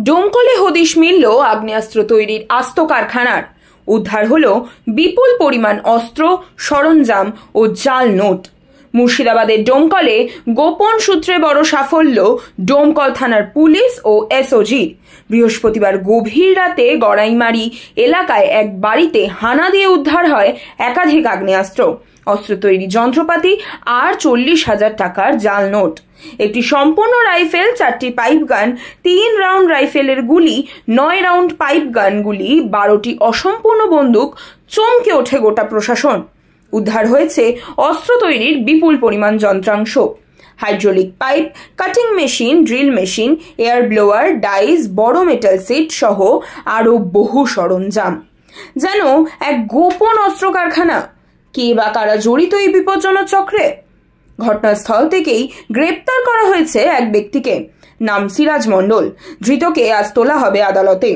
ডোমকলে হদিশ মিলল আগ্নেয়াস্ত্র তৈরির আস্ত কারখানার। উদ্ধার হলো বিপুল পরিমাণ অস্ত্র, সরঞ্জাম ও জাল নোট। মুর্শিদাবাদের ডোমকলে গোপন সূত্রে বড় সাফল্য ডোমকল থানার পুলিশ ও এসওজি। বৃহস্পতিবার গভীর রাতে গড়াইমারি এলাকায় এক বাড়িতে হানা দিয়ে উদ্ধার হয় একাধিক আগ্নেয়াস্ত্র, অস্ত্র তৈরি যন্ত্রপাতি আর 40,000 টাকার জাল নোট। একটি সম্পূর্ণ রাইফেল, 4টি পাইপ গান, 3 রাউন্ড রাইফেলের গুলি, 9 রাউন্ড পাইপ গান গুলি, 12টি অসম্পূর্ণ বন্দুক। চমকে ওঠে গোটা প্রশাসন। উদ্ধার হয়েছে অস্ত্র তৈরির বিপুল পরিমাণ যন্ত্রাংশ, hydraulic pipe, cutting machine, drill machine, air blower, dies, বড় মেটাল সিট সহ আরো বহু সরঞ্জাম। যেন এক গোপন অস্ত্র কারখানা। কে বা কারা জড়িত এই বিপজ্জনক চক্রে? ঘটনাস্থল থেকেই গ্রেপ্তার করা হয়েছে এক ব্যক্তিকে, নাম সিরাজ মণ্ডল। ধৃতকে আজ তোলা হবে আদালতে।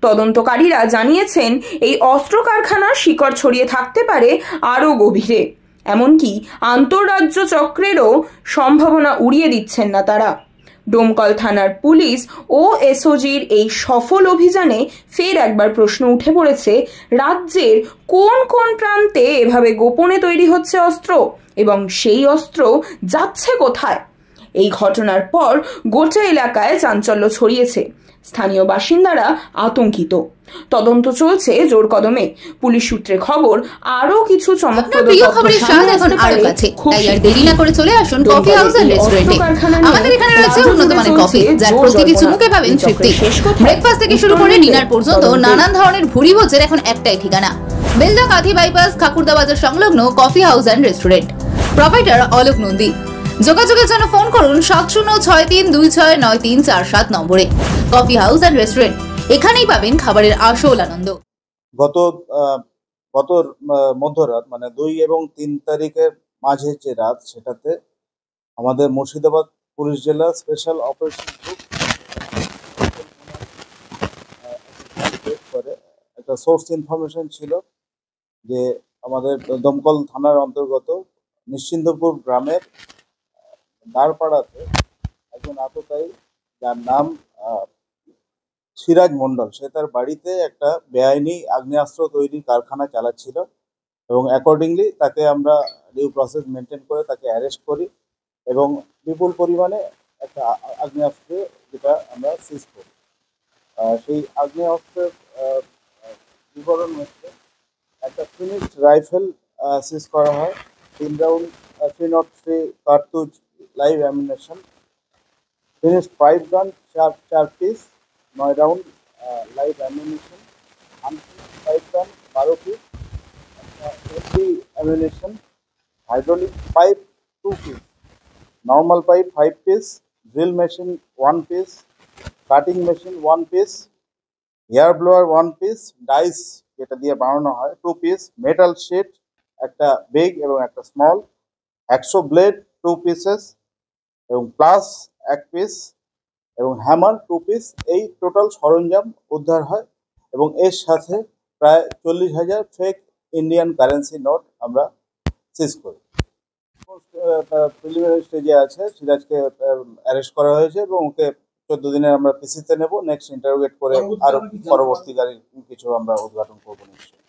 তদন্তকারীরা জানিয়েছেন, এই অস্ত্র কারখানার শিকড় ছড়িয়ে থাকতে পারে আরও গভীরে। এমনকি আন্তঃরাজ্য চক্রেরও সম্ভাবনা উড়িয়ে দিচ্ছেন না তারা। ডোমকল থানার পুলিশ ও এসওজির এই সফল অভিযানে ফের একবার প্রশ্ন উঠে পড়েছে, রাজ্যের কোন কোন প্রান্তে এভাবে গোপনে তৈরি হচ্ছে অস্ত্র এবং সেই অস্ত্র যাচ্ছে কোথায়? এই ঘটনার পর গোটা এলাকায় চাঞ্চল্য ছড়িয়েছে। স্থানীয় বাসিন্দারা আতঙ্কিত। তদন্ত চলছে জোর কদমে। পুলিশ সূত্রে খবর, আরো কিছু চমকপ্রদ খবরের স্বাদ এখন আরো কাছে। তাই আর দেরি না করে চলে আসুন কফি হাউস এন্ড রেস্টুরেন্টে। আমাদের এখানে রয়েছে উন্নত মানের কফি, যার প্রতিটি চুমুকে পাবেন তৃপ্তি। ব্রেকফাস্ট থেকে শুরু করে ডিনার পর্যন্ত নানান ধরনের ভুরি ভোজের এখন একটাই ঠিকানা, বেলদা কাঁথি বাইপাস, খাকুরদা বাজার সংলগ্ন coffee house and restaurant. Proprietor Alok Nandi. যোগাযোগের জন্য ফোন করুন 7063269347 নম্বরে। কফি হাউস এন্ড রেস্টুরেন্ট, এখানেই পাবেন খাবারের আসল আনন্দ। গত মধ্যরাত মানে 2 এবং 3 তারিখের মাঝে যে রাত, সেটাতে আমাদের মুর্শিদাবাদ পুলিশ জেলা স্পেশাল অপারেশন গ্রুপ করে একটা সোর্স ইনফরমেশন ছিল যে আমাদের দমকল থানার অন্তর্গত নিশ্চিন্দপুর গ্রামের দাঁড়পাড়াতে একজন আততায়ী, যার নাম সিরাজ মণ্ডল, সে তার বাড়িতে একটা বেআইনি আগ্নেয়াস্ত্র তৈরির কারখানা চালাচ্ছিল এবং অ্যাকর্ডিংলি তাকে আমরা ডিউ প্রসেস মেনটেন করে তাকে অ্যারেস্ট করি এবং বিপুল পরিমাণে একটা আগ্নেয়াস্ত্র যেটা আমরা সিজ করি। সেই আগ্নেয়াস্ত্রের বিবরণ হচ্ছে, একটা ফিনিশড রাইফেল সিজ করা হয়, 3 রাউন্ড 303 কার্তুজ live ammunition, finished 5 gun, 4 piece, 9 round live ammunition, unfinished 5 gun, 12 piece, 20 ammunition, hydraulic pipe 2 piece, normal pipe 5 piece, drill machine 1 piece, cutting machine 1 piece, air blower 1 piece, dice যেটা দিয়ে বানানো হয় 2 piece, metal sheet একটা big এবং একটা small, 100 blade 2 pieces এবং plus 1 piece এবং hammer 2 piece. এই টোটাল সরঞ্জাম উদ্ধার হয় এবং এর সাথে প্রায় 40,000 ফেক ইন্ডিয়ান কারেন্সি নোট আমরা সিজ করি। প্রিলিমিনারি স্টেজে আছে, সিরাজকে অ্যারেস্ট করা হয়েছে এবং ওকে 14 দিনের আমরা পিসিতে নেব। নেক্সট ইন্টারোগেট করে আরো পরবর্তীকালে কিছু আমরা উদ্ঘাটন করবো নিশ্চয়ই।